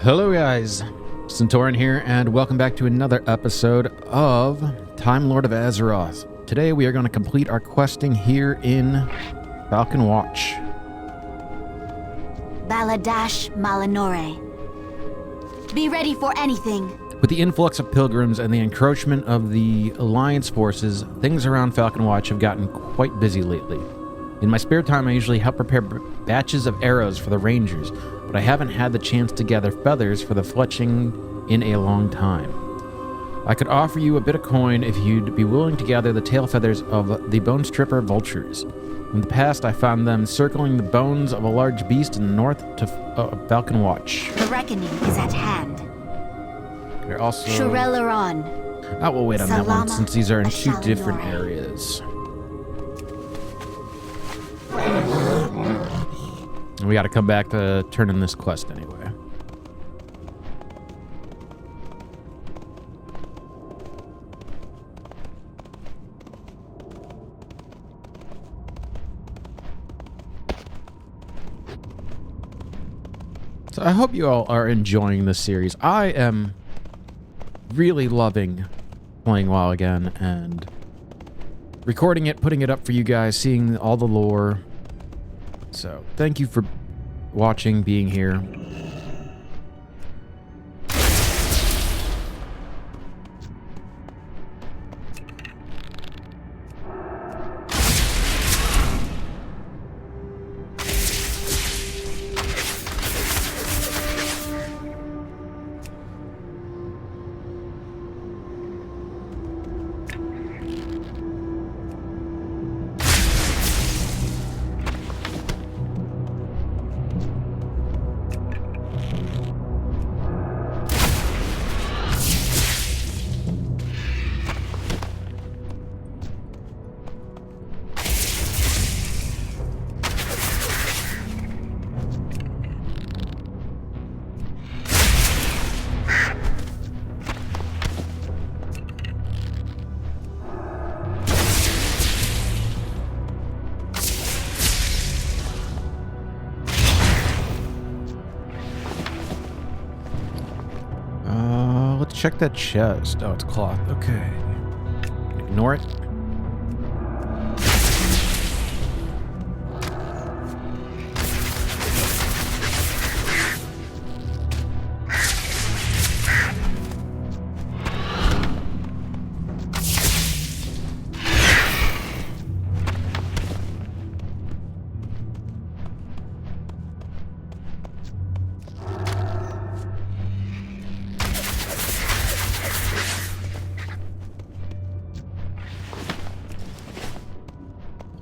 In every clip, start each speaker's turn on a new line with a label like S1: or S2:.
S1: Hello guys, Centauran here, and welcome back to another episode of Timelord of Azeroth. Today we are going to complete our questing here in Falcon Watch.
S2: Baladash Malinore. Be ready for anything.
S1: With the influx of pilgrims and the encroachment of the Alliance forces, things around Falcon Watch have gotten quite busy lately. In my spare time I usually help prepare batches of arrows for the rangers, but I haven't had the chance to gather feathers for the fletching in a long time. I could offer you a bit of coin if you'd be willing to gather the tail feathers of the bone stripper vultures. In the past, I found them circling the bones of a large beast in the north to Falcon Watch.
S2: The reckoning is at hand.
S1: They're also...
S2: Shurelaron.
S1: Oh, we'll wait on that one,
S2: Salama
S1: since these are in two
S2: Ashalinore.
S1: different areas. We gotta come back to turn in this quest anyway. So I hope you all are enjoying this series. I am really loving playing WoW again and recording it, putting it up for you guys, seeing all the lore. So, thank you for watching, being here. Let's check that chest. Oh, it's cloth. Okay. Ignore it.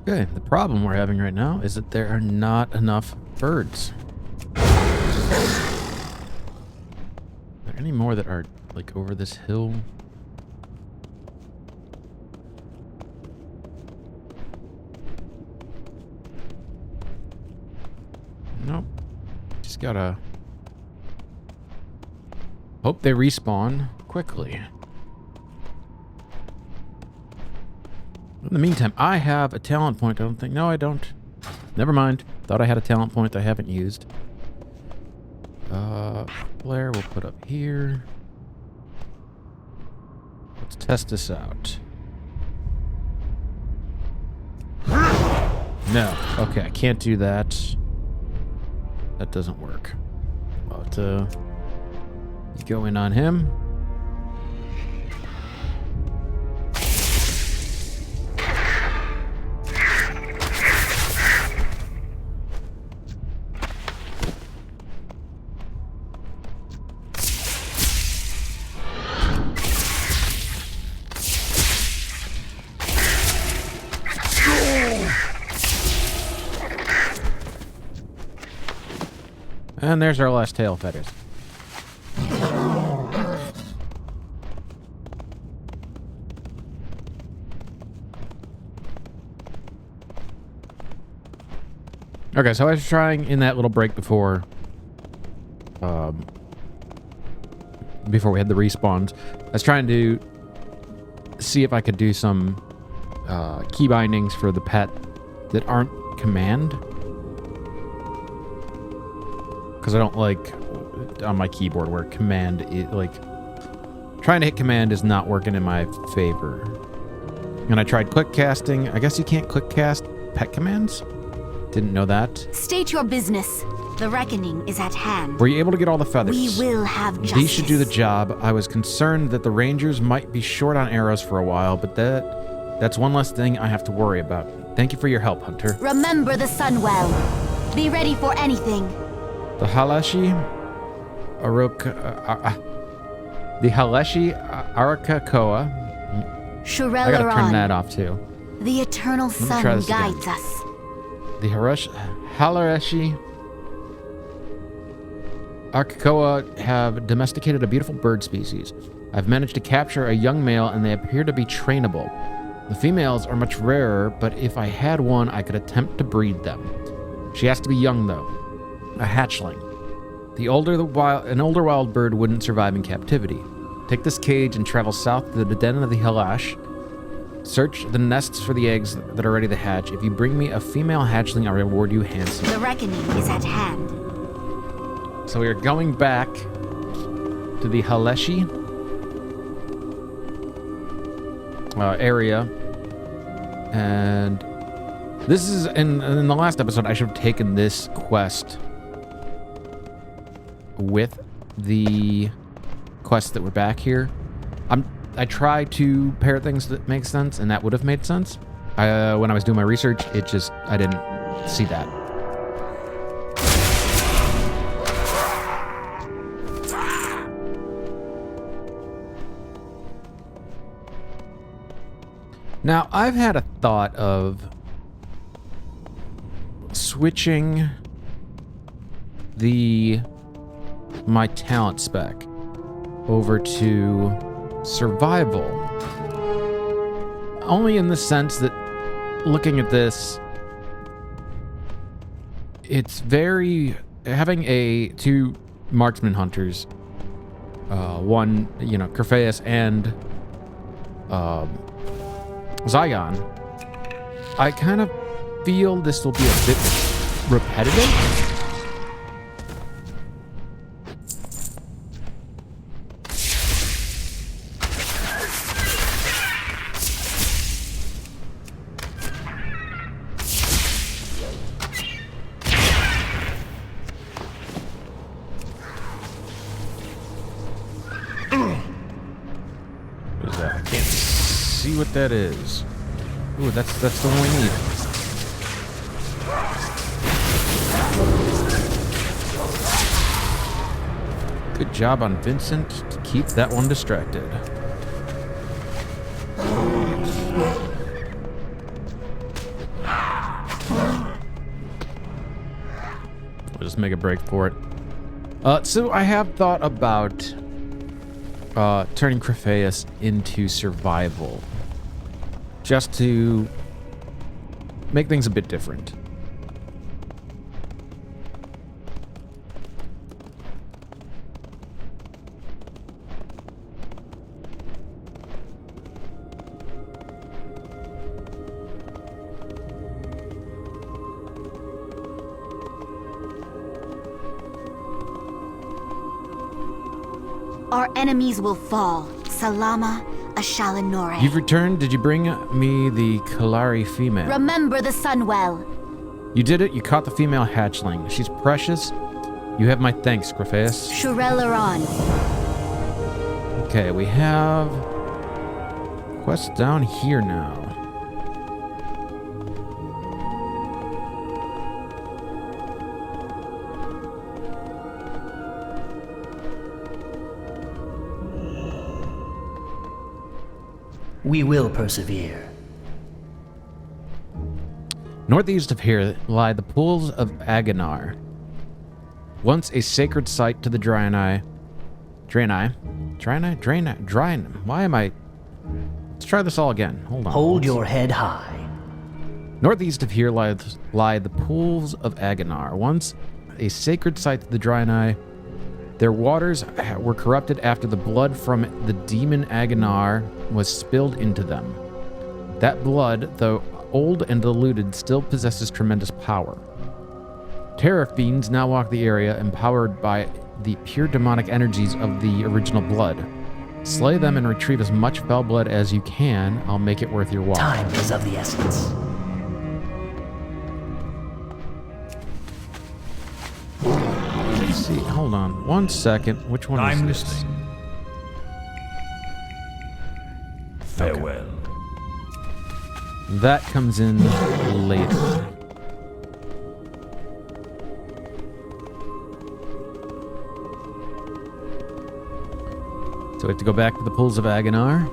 S1: Okay, the problem we're having right now is that there are not enough birds. Are there any more that are, like, over this hill? Nope. Just gotta hope they respawn quickly. In the meantime, I have a talent point. I don't think... No, I don't. Never mind. Thought I had a talent point I haven't used. Flare we'll put up here. Let's test this out. No. Okay, I can't do that. That doesn't work. But, go in on him. And there's our last tail feathers. Okay, so I was trying in that little break before we had the respawns. I was trying to see if I could do some key bindings for the pet that aren't command. Because I don't like on my keyboard where command is like trying to hit command is not working in my favor. And I tried click casting. I guess you can't click cast pet commands. Didn't know that.
S2: State your business. The reckoning is at hand.
S1: Were you able to get all the feathers?
S2: We will have justice.
S1: These should do the job. I was concerned that the Rangers might be short on arrows for a while, but that's one less thing I have to worry about. Thank you for your help, Hunter.
S2: Remember the sun well. Be ready for anything.
S1: The Halashi Arakakoa. I gotta turn that off too.
S2: The eternal sun guides us.
S1: The Halarashi Arakakoa have domesticated a beautiful bird species. I've managed to capture a young male and they appear to be trainable. The females are much rarer, but if I had one, I could attempt to breed them. She has to be young though. A hatchling. An older wild bird wouldn't survive in captivity. Take this cage and travel south to the den of the Halash. Search the nests for the eggs that are ready to hatch. If you bring me a female hatchling, I'll reward you handsomely.
S2: The reckoning is at hand.
S1: So we are going back to the Haleshi area. And this is, in the last episode, I should have taken this quest with the quests that were back here. I tried to pair things that make sense, and that would have made sense. When I was doing my research, I didn't see that. Now, I've had a thought of switching my talent spec over to survival. Only in the sense that looking at this, it's very having two marksman hunters, one, Crephaeus and Zygon. I kind of feel this will be a bit repetitive. What is that? I can't see what that is. Ooh, that's the one we need. Good job on Vincent to keep that one distracted. We'll just make a break for it. So I have thought about turning Crephaeus into survival, just to make things a bit different.
S2: Our enemies will fall. Salama Ashalanore.
S1: You've returned. Did you bring me the Kalari female?
S2: Remember the sun well.
S1: You did it. You caught the female hatchling. She's precious. You have my thanks, Crephaeus.
S2: Shurelaron.
S1: Okay, we have quests down here now.
S3: We will persevere.
S1: Northeast of here lie the pools of Aganar. Once a sacred site to the Draenei. Why am I... Let's try this all again. Hold on.
S3: Hold your head high.
S1: Northeast of here lie the pools of Aganar. Once a sacred site to the Draenei. Their waters were corrupted after the blood from the demon Aganar was spilled into them. That blood, though old and diluted, still possesses tremendous power. Terror fiends now walk the area, empowered by the pure demonic energies of the original blood. Slay them and retrieve as much fell blood as you can. I'll make it worth your while.
S3: Time is of the essence.
S1: Let's see. Hold on 1 second. Which one is
S4: I'm
S1: this?
S4: listening. Farewell.
S1: That comes in later. So we have to go back to the Pools of Agonar.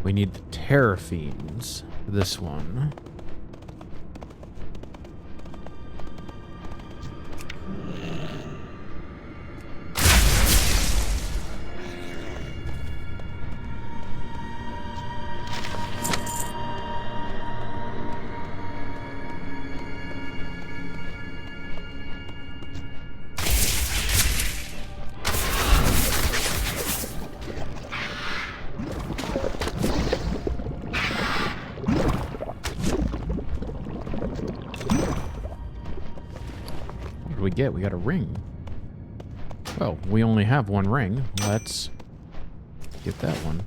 S1: We need the Terror Fiends for this one. We got a ring. Well, we only have one ring. Let's get that one.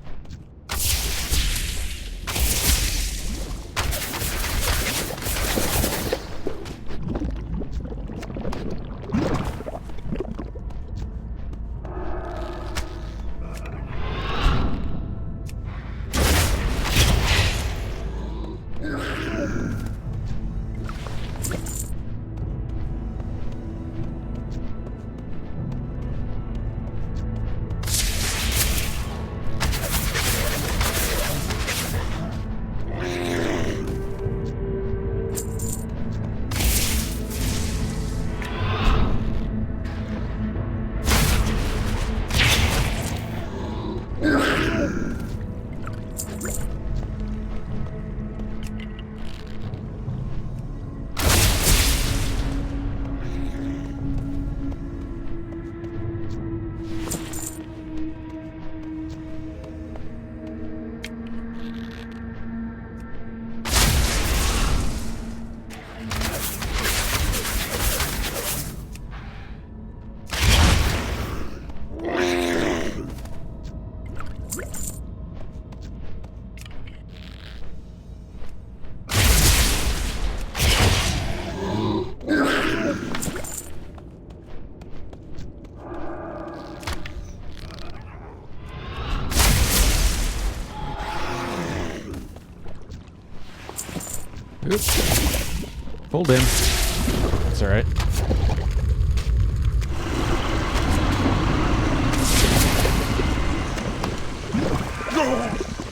S1: Oops. Pulled in. That's alright.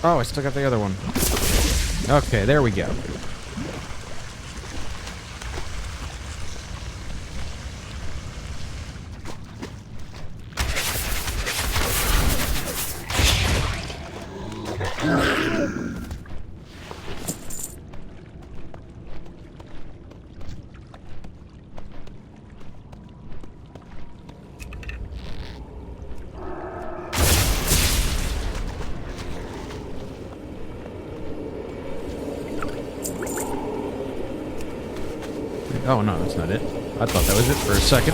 S1: Oh, I still got the other one. Okay, there we go. Oh no, that's not it. I thought that was it for a second.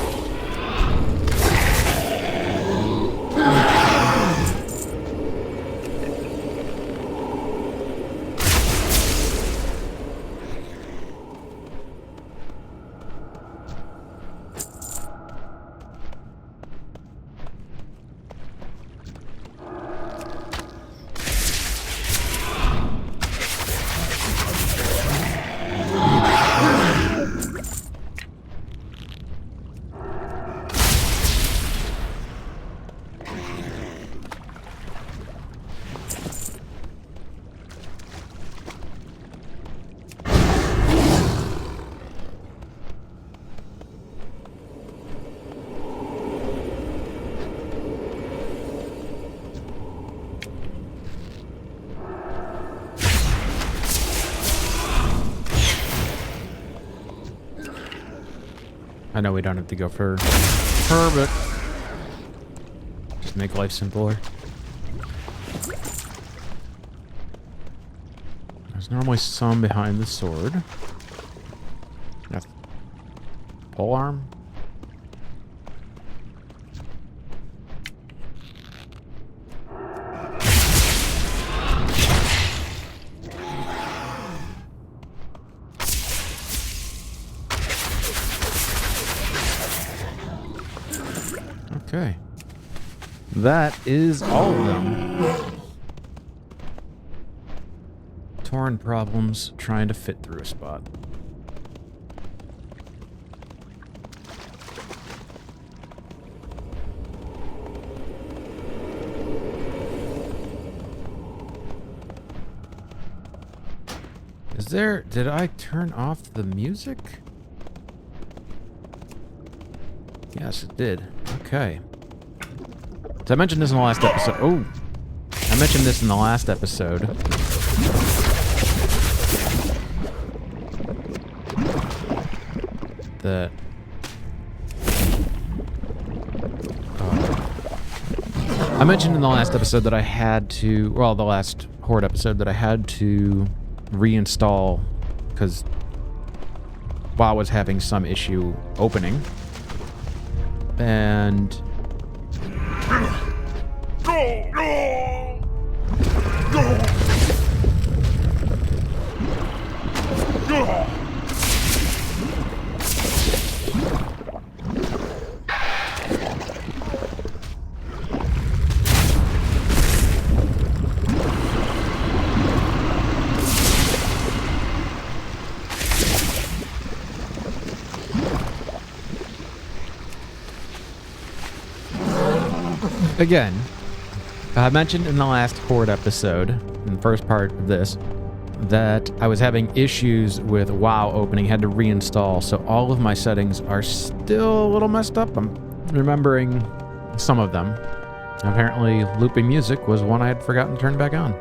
S1: I know we don't have to go for her, but just make life simpler. There's normally some behind the sword. Pole arm? Okay. That is all of them. Torn problems trying to fit through a spot. Is there... Did I turn off the music? Yes, it did. Okay. So I mentioned this in the last episode. Oh! I mentioned this in the last episode. That... I mentioned in the last episode that I had to... Well, the last Horde episode that I had to reinstall because WoW was having some issue opening. And... Again, I mentioned in the last Horde episode, in the first part of this, that I was having issues with WoW opening, had to reinstall, so all of my settings are still a little messed up. I'm remembering some of them. Apparently, looping music was one I had forgotten to turn back on.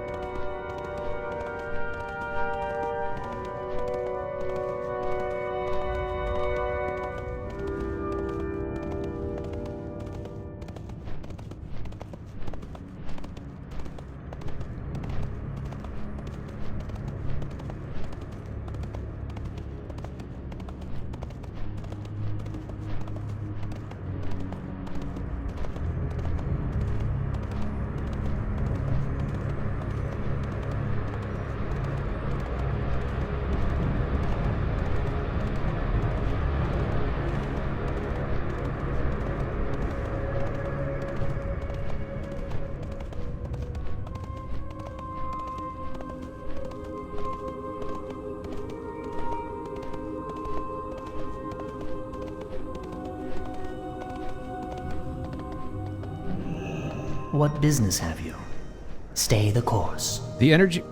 S3: What business have you? Stay the course.
S1: The energy...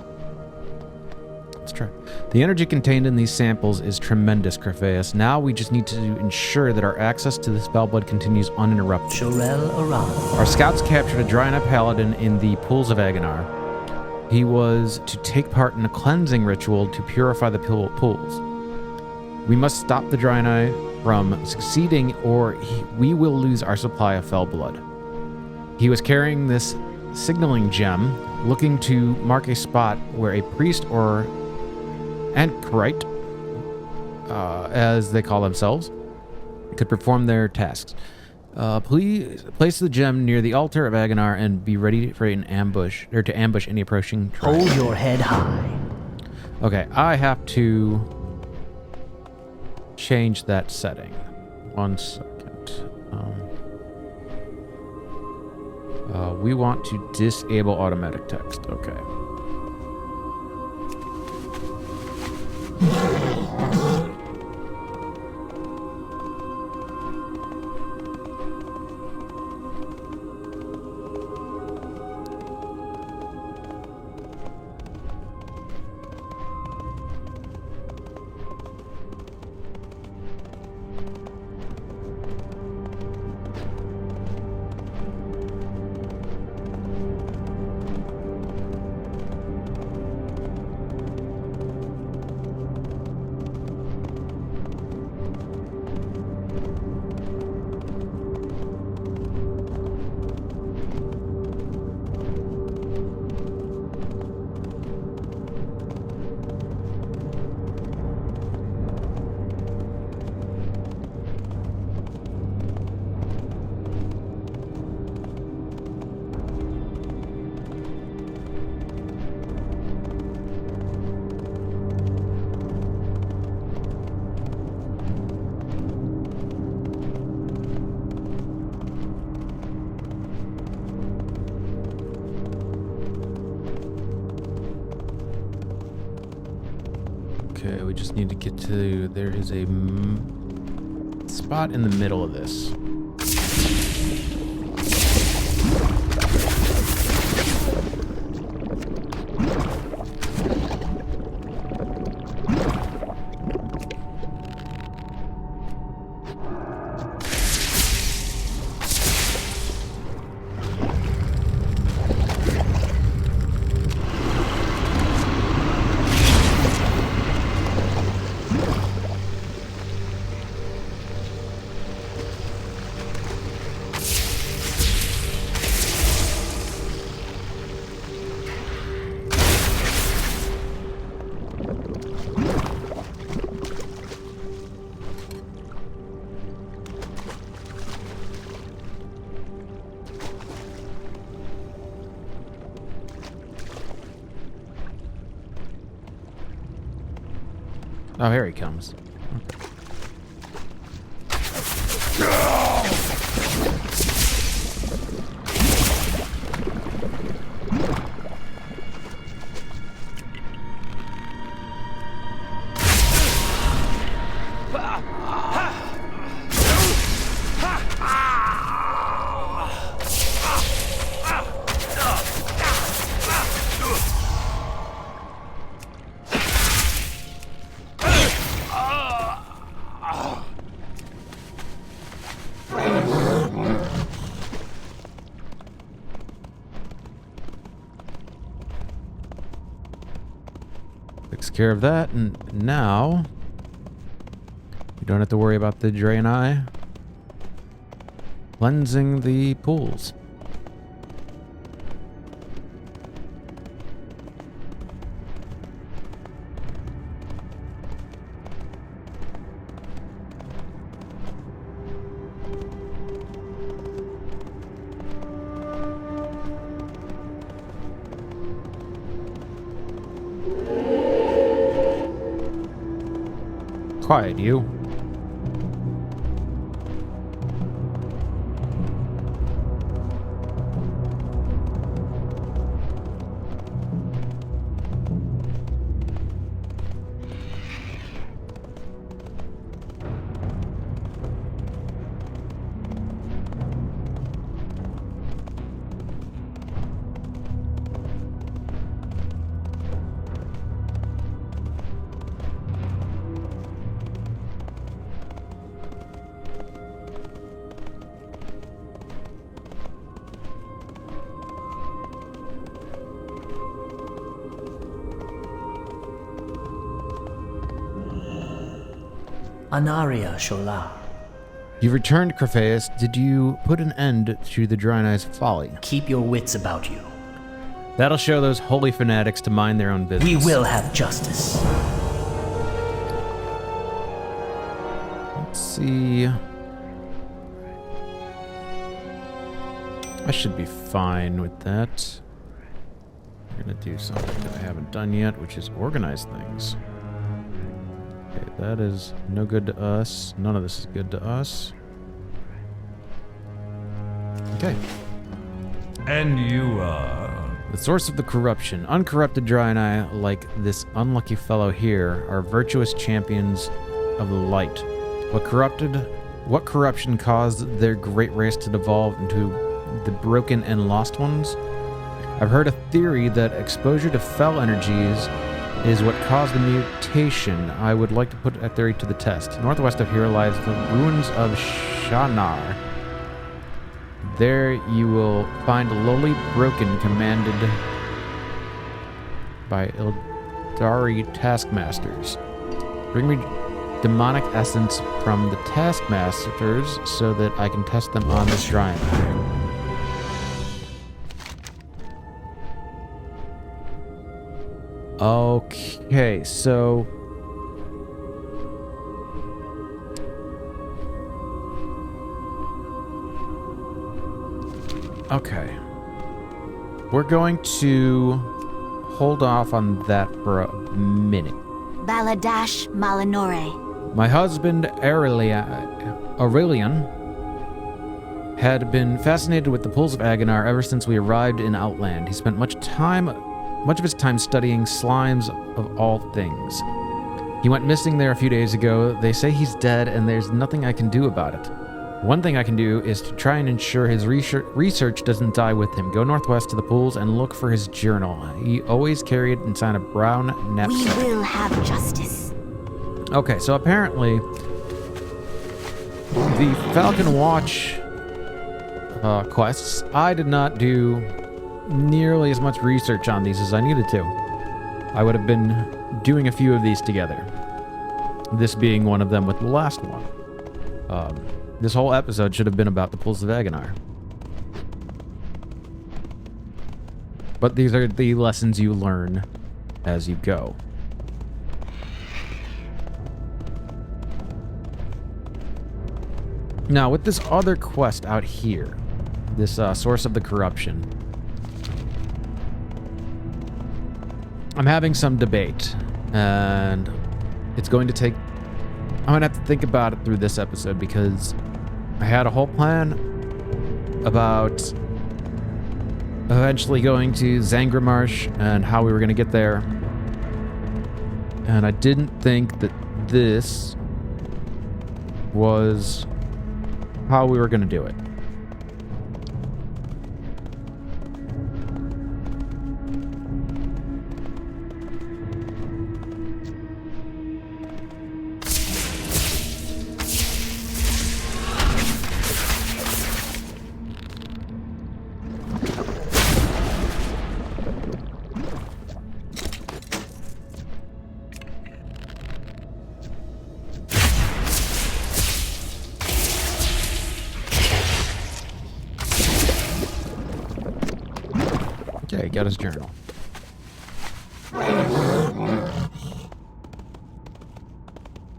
S1: Let's try. The energy contained in these samples is tremendous, Crephaeus. Now we just need to ensure that our access to the spellblood continues uninterrupted.
S3: Shorel Aran.
S1: Our scouts captured a Draenei paladin in the pools of Agonar. He was to take part in a cleansing ritual to purify the pools. We must stop the Draenei from succeeding, or we will lose our supply of fell blood. He was carrying this signaling gem, looking to mark a spot where a priest or anchorite, as they call themselves, could perform their tasks. Please place the gem near the altar of Agonar and be ready for an ambush, or to ambush any approaching tribe.
S3: Hold your head high.
S1: Okay, I have to change that setting. 1 second. We want to disable automatic text. Okay. we just need to get to... There is a spot in the middle of this. Oh, here he comes. Takes care of that, and now you don't have to worry about the Draenei cleansing the pools. Quiet, you.
S3: Anaria Shola.
S1: You returned, Crephaeus. Did you put an end to the Draenei's folly?
S3: Keep your wits about you.
S1: That'll show those holy fanatics to mind their own business.
S3: We will have justice.
S1: Let's see. I should be fine with that. We're gonna do something that I haven't done yet, which is organize things. Okay, that is no good to us. None of this is good to us. Okay.
S4: And you are...
S1: The source of the corruption. Uncorrupted Draenei, like this unlucky fellow here, are virtuous champions of the light. What corruption caused their great race to devolve into the broken and lost ones? I've heard a theory that exposure to fell energies is what caused the mutation. I would like to put that theory to the test. Northwest of here lies the ruins of Shanar. There you will find a lowly broken commanded by Ildari taskmasters. Bring me demonic essence from the taskmasters so that I can test them on this shrine. Okay, so... Okay. We're going to hold off on that for a minute.
S2: Baladash Malinore.
S1: My husband, Aurelian, had been fascinated with the pools of Agonar ever since we arrived in Outland. He spent much of his time studying slimes of all things. He went missing there a few days ago. They say he's dead, and there's nothing I can do about it. One thing I can do is to try and ensure his research doesn't die with him. Go northwest to the pools and look for his journal. He always carried inside a brown knapsack.
S2: We will have justice.
S1: Okay, so apparently the Falcon Watch quests, I did not do nearly as much research on these as I needed to. I would have been doing a few of these together. This being one of them with the last one. This whole episode should have been about the Pools of Agonar. But these are the lessons you learn as you go. Now, with this other quest out here, this source of the corruption, I'm having some debate, and it's going to take... I'm going to have to think about it through this episode, because I had a whole plan about eventually going to Zangramarsh and how we were going to get there. And I didn't think that this was how we were going to do it. Okay, got his journal.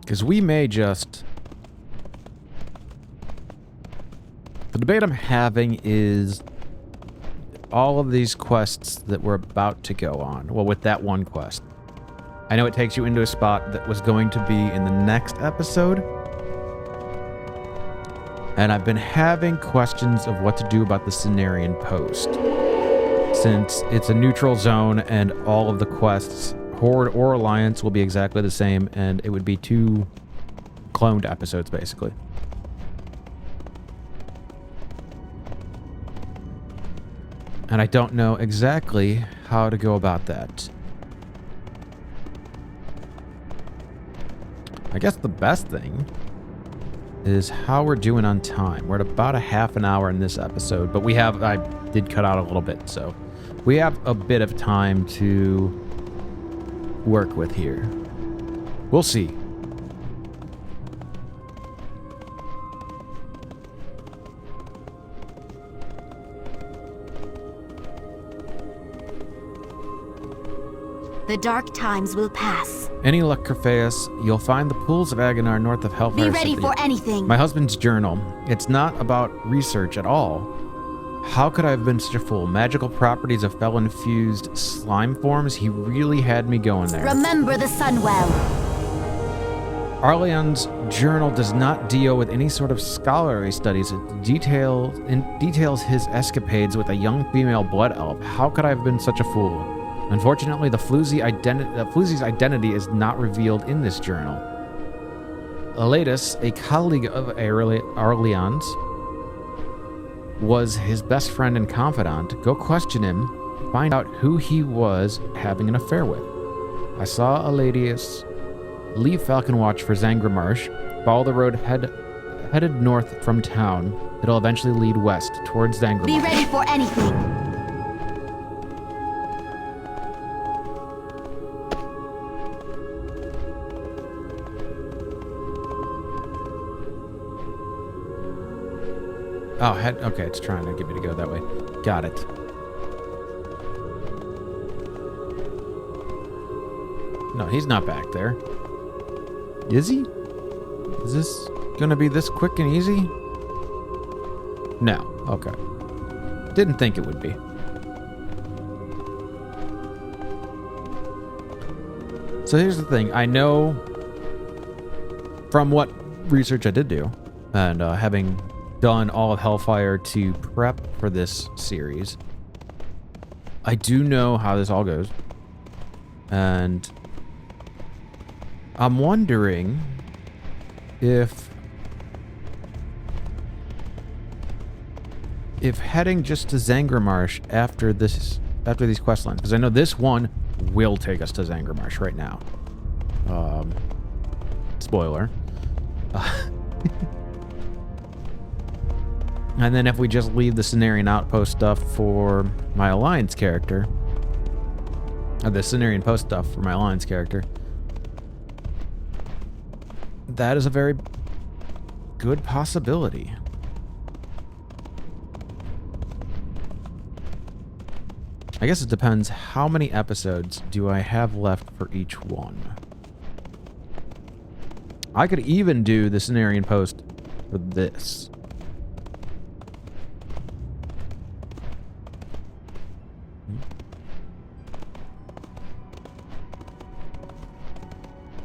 S1: Because we may just... The debate I'm having is all of these quests that we're about to go on. Well, with that one quest. I know it takes you into a spot that was going to be in the next episode. And I've been having questions of what to do about the Cenarian Post. Since it's a neutral zone and all of the quests, Horde or Alliance, will be exactly the same, and it would be 2 cloned episodes, basically. And I don't know exactly how to go about that. I guess the best thing is how we're doing on time. We're at about a half an hour in this episode, but we have... I did cut out a little bit, so... We have a bit of time to work with here. We'll see.
S2: The dark times will pass.
S1: Any luck, Crephaeus, you'll find the Pools of Agonar north of Hellfire
S2: Be ready
S1: City.
S2: for anything.
S1: My husband's journal. It's not about research at all. How could I have been such a fool? Magical properties of fel-infused slime forms? He really had me going there.
S2: Remember the Sunwell.
S1: Arleon's journal does not deal with any sort of scholarly studies. It details his escapades with a young female blood elf. How could I have been such a fool? Unfortunately, the Floozy's identity is not revealed in this journal. Elatus, a colleague of Arleon's, was his best friend and confidant. Go question him, find out who he was having an affair with. I saw Elatus leave Falcon Watch for Zangramarsh, follow the road headed north from town. It'll eventually lead west towards Zangramarsh.
S2: Be ready for anything.
S1: Oh, okay, it's trying to get me to go that way. Got it. No, he's not back there. Is he? Is this gonna be this quick and easy? No. Okay. Didn't think it would be. So here's the thing. I know from what research I did do, and having done all of Hellfire to prep for this series, I do know how this all goes. And I'm wondering if heading just to Zangarmarsh after these quest lines, because I know this one will take us to Zangarmarsh right now. Spoiler. And then if we just leave the Cenarian Outpost stuff for my Alliance character, or the Cenarian Post stuff for my Alliance character, that is a very good possibility. I guess it depends how many episodes do I have left for each one. I could even do the Cenarian Post for this.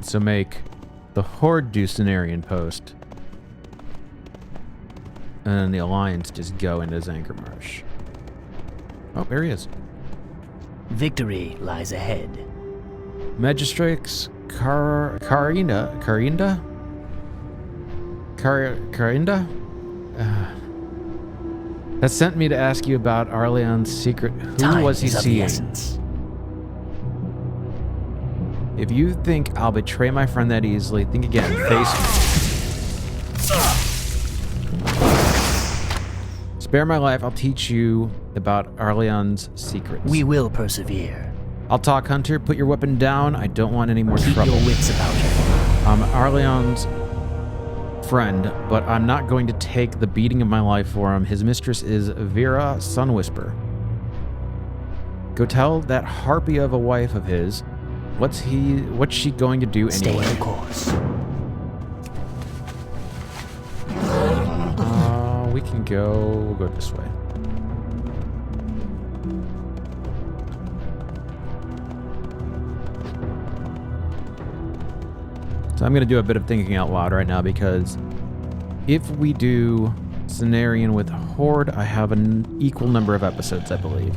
S1: So make the Horde do Cenarian Post, and then the Alliance just go into Zangarmarsh. Oh, there he is.
S3: Victory lies ahead.
S1: Magistrates Carinda? That sent me to ask you about Arleon's secret. Who was he seeing? If you think I'll betray my friend that easily, think again. Face me. Spare my life, I'll teach you about Arleon's secrets.
S3: We will persevere.
S1: I'll talk, Hunter. Put your weapon down. I don't want any more trouble.
S3: Keep your wits about you.
S1: I'm Arleon's friend, but I'm not going to take the beating of my life for him. His mistress is Vera Sunwhisper. Go tell that harpy of a wife of his. What's she going to do anyway?
S3: Stay the course.
S1: We can go. We'll go this way. So I'm going to do a bit of thinking out loud right now, because if we do Cenarian with Horde, I have an equal number of episodes, I believe.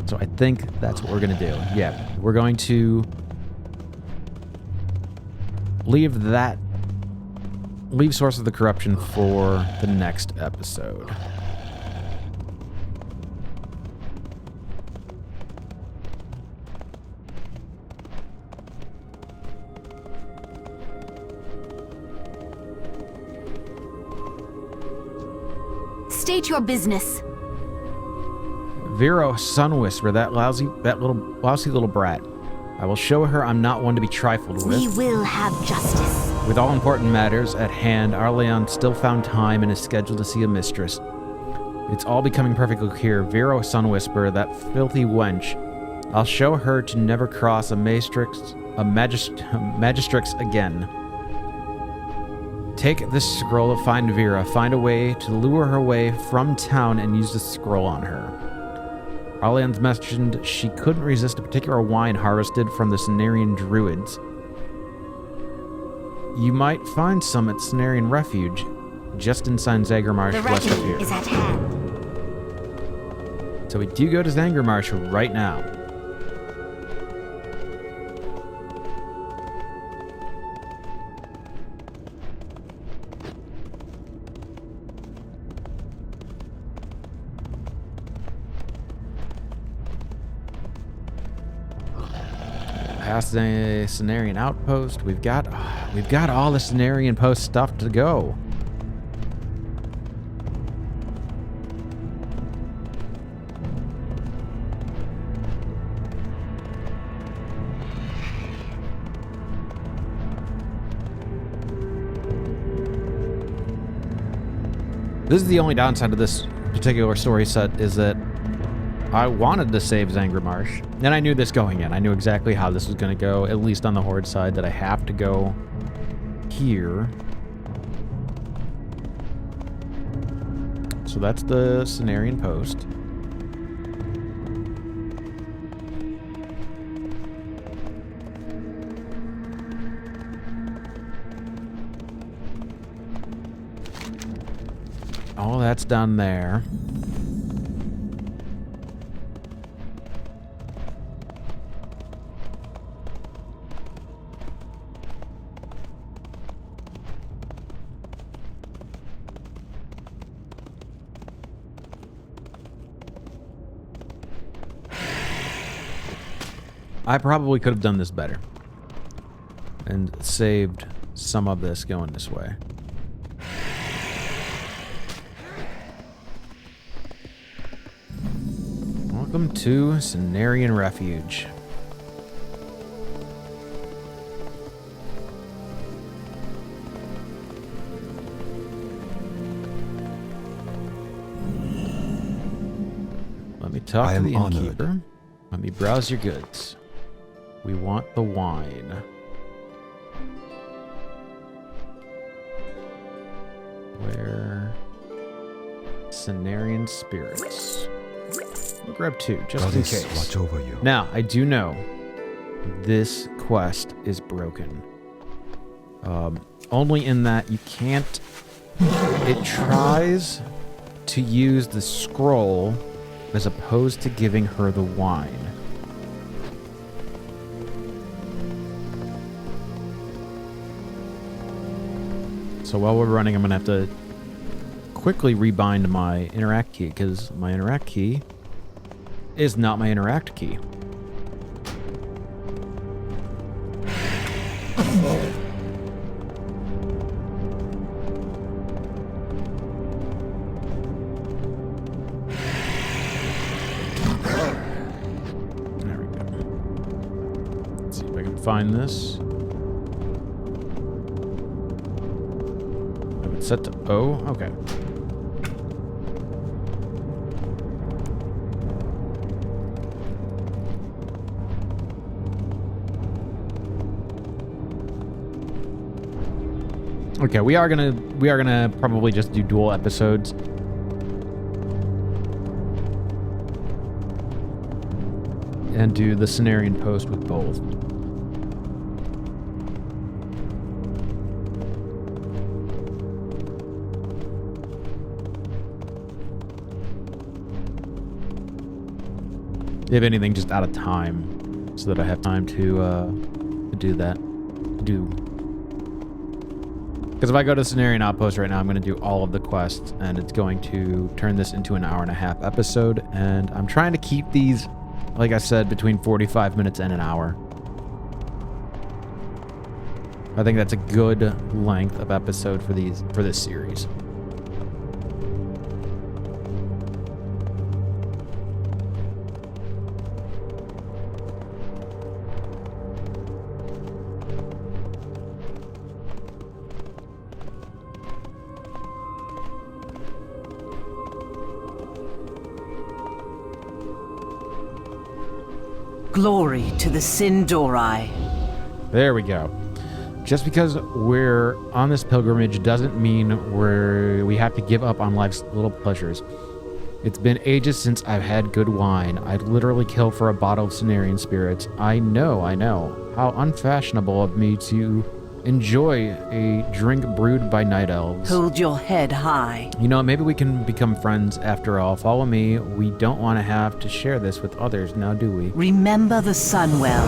S1: So I think that's what we're going to do. Yeah, we're going to leave Source of the Corruption for the next episode.
S2: State your business.
S1: Vero Sunwhisper, that lousy little brat. I will show her I'm not one to be trifled with.
S2: We will have justice.
S1: With all important matters at hand, Arleon still found time in his schedule to see a mistress. It's all becoming perfectly clear. Vero Sunwhisper, that filthy wench. I'll show her to never cross a magistrix again. Take this scroll to find Vera. Find a way to lure her away from town and use the scroll on her. Arleon's mentioned she couldn't resist a particular wine harvested from the Cenarian Druids. You might find some at Cenarian Refuge, just inside Zangarmarsh, west of here.
S2: The reckoning is at hand.
S1: So we do go to Zangarmarsh right now. Past the Cenarian Outpost, we've got all the Cenarian Post stuff to go. This is the only downside of this particular story set, is that I wanted to save Zangarmarsh, and I knew this going in. I knew exactly how this was going to go, at least on the Horde side, that I have to go here. So that's the Cenarian Post. All that's done there. I probably could have done this better. And saved some of this going this way. Welcome to Cenarian Refuge. Let me talk to the innkeeper. Let me browse your goods. We want the wine. Where? Cenarian spirits. We'll grab 2, just in case.
S5: Watch over you.
S1: Now, I do know this quest is broken. Only in that you can't... It tries to use the scroll as opposed to giving her the wine. So while we're running, I'm going to have to quickly rebind my interact key, because my interact key is not my interact key. There we go. Let's see if I can find this. Have it set to O? Okay. Okay, we are gonna probably just do dual episodes. And do the Cenarian post with both. If anything, just out of time, so that I have time to do that. Because if I go to Cenarian Outpost right now, I'm going to do all of the quests, and it's going to turn this into an 1.5-hour episode. And I'm trying to keep these, like I said, between 45 minutes and an hour. I think that's a good length of episode for this series.
S6: Glory to the Sindori.
S1: There we go. Just because we're on this pilgrimage doesn't mean we have to give up on life's little pleasures. It's been ages since I've had good wine. I'd literally kill for a bottle of Cenarian spirits. I know. How unfashionable of me to enjoy a drink brewed by night elves.
S6: Hold your head high.
S1: You know, maybe we can become friends after all. Follow me. We don't want to have to share this with others, now do we?
S6: Remember the sun well.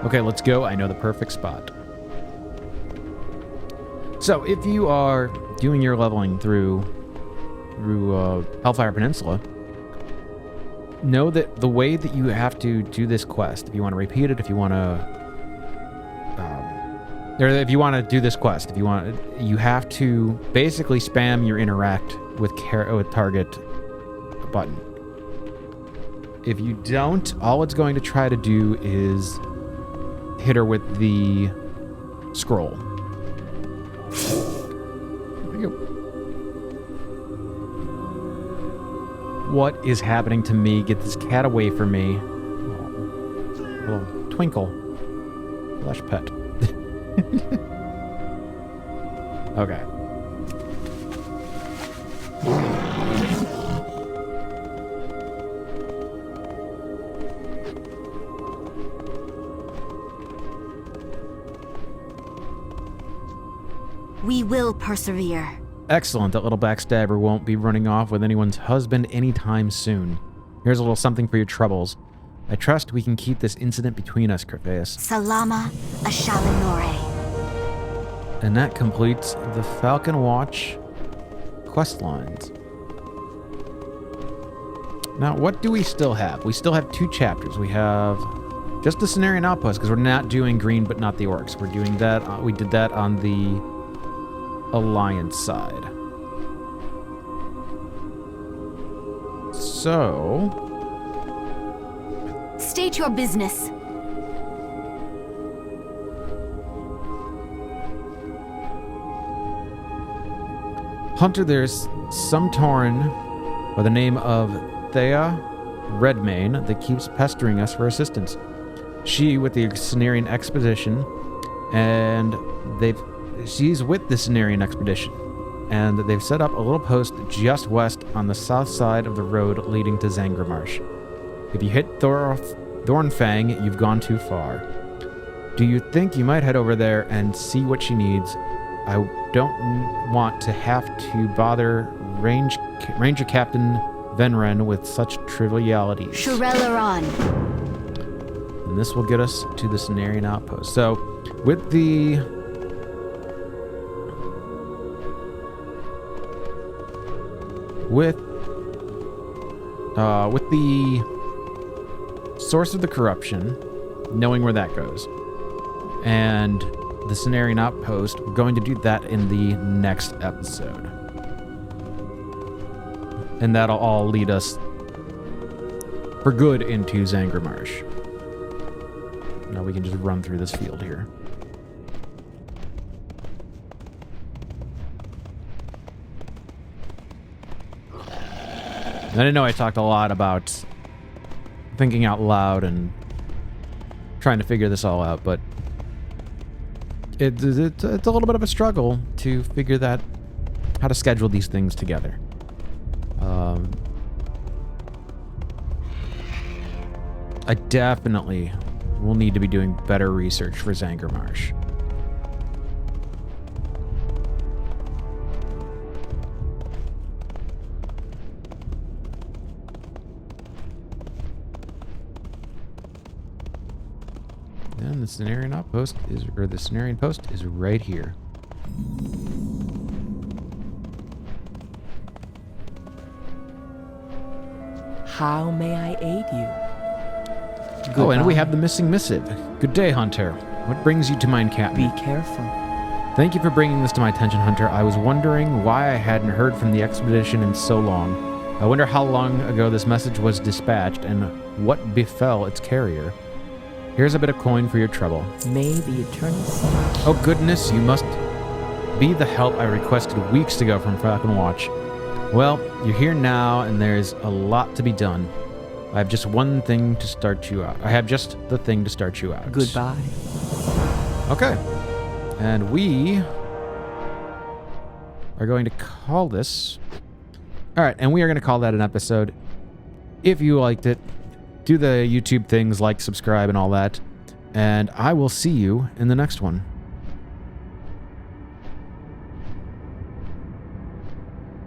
S1: Okay, let's go. I know the perfect spot. So, if you are doing your leveling through Hellfire Peninsula, know that the way that you have to do this quest, if you want to repeat it, if you want to... or if you want to do this quest, you have to basically spam your interact with target button. If you don't, all it's going to try to do is hit her with the scroll. There we go. What is happening to me? Get this cat away from me. Oh, little twinkle. Flesh pet. Okay.
S2: We will persevere.
S1: Excellent. That little backstabber won't be running off with anyone's husband anytime soon. Here's a little something for your troubles. I trust we can keep this incident between us, Crephaeus.
S2: Salama Ashalinore.
S1: And that completes the Falcon Watch quest lines. Now, what do we still have? We still have 2 chapters. We have just the Cenarian Outpost, because we're not doing green, but not the orcs. We're doing that. We did that on the Alliance side. So,
S2: State your business.
S1: Hunter, there's some Tauren by the name of Thea Redmane that keeps pestering us for assistance. She with the Cenarian Expedition, and she's with the Cenarian Expedition, and they've set up a little post just west on the south side of the road leading to Zangramarsh. If you hit Thornfang, you've gone too far. Do you think you might head over there and see what she needs? I don't want to have to bother Ranger Captain Venren with such trivialities.
S2: Shirella on.
S1: And this will get us to the Cenarian Outpost. So, with the source of the corruption, knowing where that goes, and the Cenarian Outpost, we're going to do that in the next episode. And that'll all lead us for good into Zangramarsh. Now we can just run through this field here. I didn't know I talked a lot about thinking out loud and trying to figure this all out, but it's a little bit of a struggle to figure that, how to schedule these things together. I definitely will need to be doing better research for Zangramarsh. And the Cenarian Outpost is, or the Cenarian Post is right here.
S6: How may I aid you?
S1: Oh, and we have the missing missive. Good day, Hunter. What brings you to my encampment?
S6: Be careful.
S1: Thank you for bringing this to my attention, Hunter. I was wondering why I hadn't heard from the expedition in so long. I wonder how long ago this message was dispatched and what befell its carrier. Here's a bit of coin for your trouble.
S6: May the eternal sun.
S1: Oh goodness, you must be the help I requested weeks ago from Falcon Watch. Well, you're here now, and there's a lot to be done. I have just one thing to start you out. I have just the thing to start you out.
S6: Goodbye.
S1: Okay. And we are going to call this... Alright, and we are going to call that an episode. If you liked it, do the YouTube things like subscribe and all that. And I will see you in the next one.